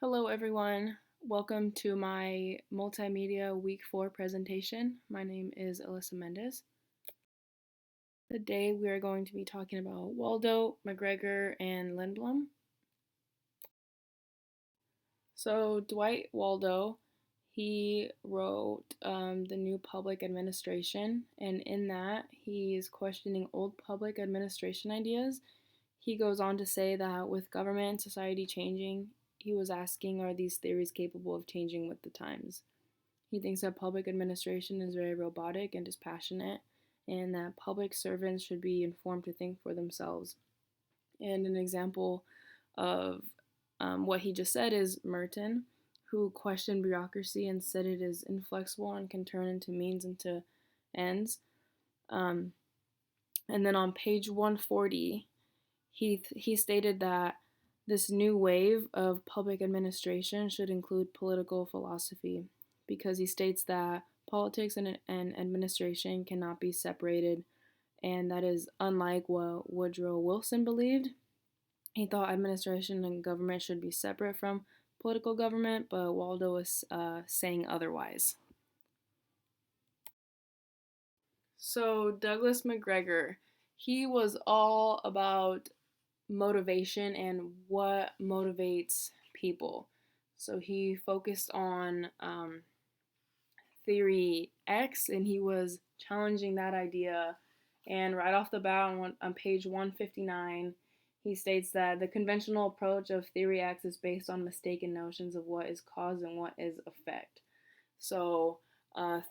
Hello everyone, welcome to my multimedia week 4 presentation. My name is Alyssa Mendez. Today we are going to be talking about Waldo, McGregor, and Lindblom. So Dwight Waldo, he wrote The New Public Administration, and in that he's questioning old public administration ideas. He goes on to say that with government and society changing, he was asking, are these theories capable of changing with the times? He thinks that public administration is very robotic and dispassionate, and that public servants should be informed to think for themselves. And an example of what he just said is Merton, who questioned bureaucracy and said it is inflexible and can turn into means into ends. Um, and then on page 140, he stated that this new wave of public administration should include political philosophy because he states that politics and administration cannot be separated, and that is unlike what Woodrow Wilson believed. He thought administration and government should be separate from political government, but Waldo was saying otherwise. So Douglas McGregor, he was all about motivation and what motivates people. So he focused on theory X, and he was challenging that idea. And right off the bat, on page 159, he states that the conventional approach of theory X is based on mistaken notions of what is cause and what is effect. So,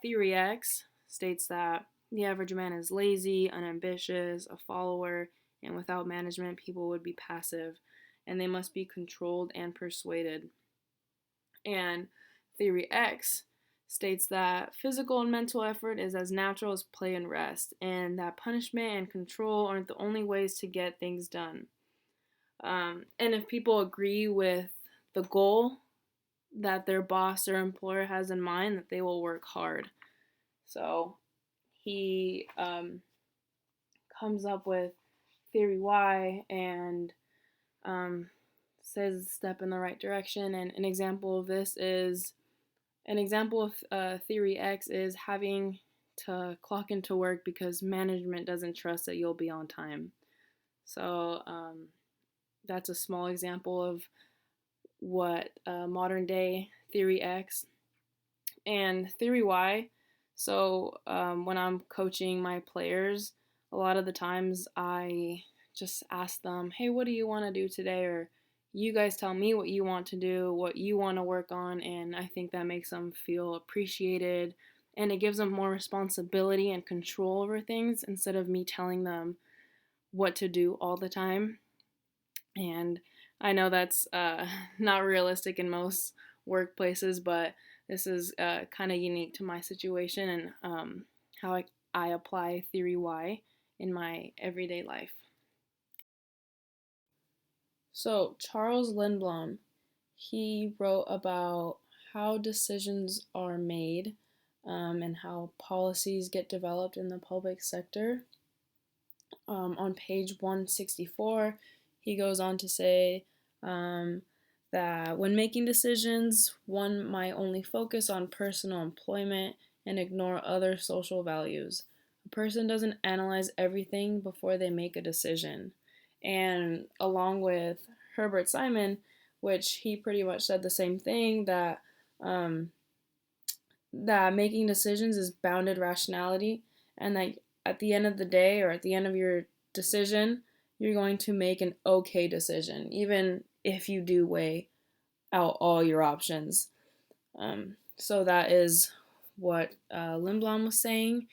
theory X states that the average man is lazy, unambitious, a follower, and without management, people would be passive, and they must be controlled and persuaded. And theory X states that physical and mental effort is as natural as play and rest, and that punishment and control aren't the only ways to get things done. And if people agree with the goal that their boss or employer has in mind, that they will work hard. So he comes up with theory Y and says a step in the right direction. And an example of this is theory X is having to clock into work because management doesn't trust that you'll be on time. So that's a small example of what modern day theory X and theory Y. So when I'm coaching my players, a lot of the times I just ask them, hey, what do you want to do today? Or you guys tell me what you want to do, what you want to work on. And I think that makes them feel appreciated, and it gives them more responsibility and control over things instead of me telling them what to do all the time. And I know that's not realistic in most workplaces, but this is kind of unique to my situation and how I apply theory Y in my everyday life. So, Charles Lindblom, he wrote about how decisions are made and how policies get developed in the public sector. On page 164, he goes on to say that when making decisions, one might only focus on personal employment and ignore other social values. A person doesn't analyze everything before they make a decision. And along with Herbert Simon, which he pretty much said the same thing, um, that making decisions is bounded rationality, and that at the end of the day or at the end of your decision, you're going to make an okay decision, even if you do weigh out all your options. So that is what Lindblom was saying,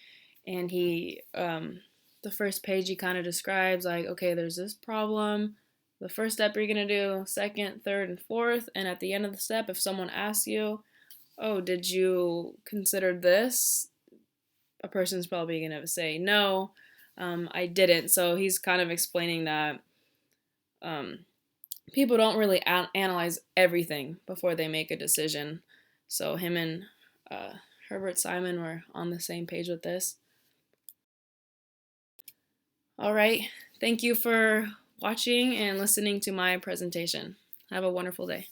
and the first page he kind of describes like, okay, there's this problem. The first step you're gonna do, second, third, and fourth, and at the end of the step, if someone asks you, oh, did you consider this? A person's probably going to say, no, I didn't. So he's kind of explaining that people don't really analyze everything before they make a decision. So him and Herbert Simon were on the same page with this. All right. Thank you for watching and listening to my presentation. Have a wonderful day.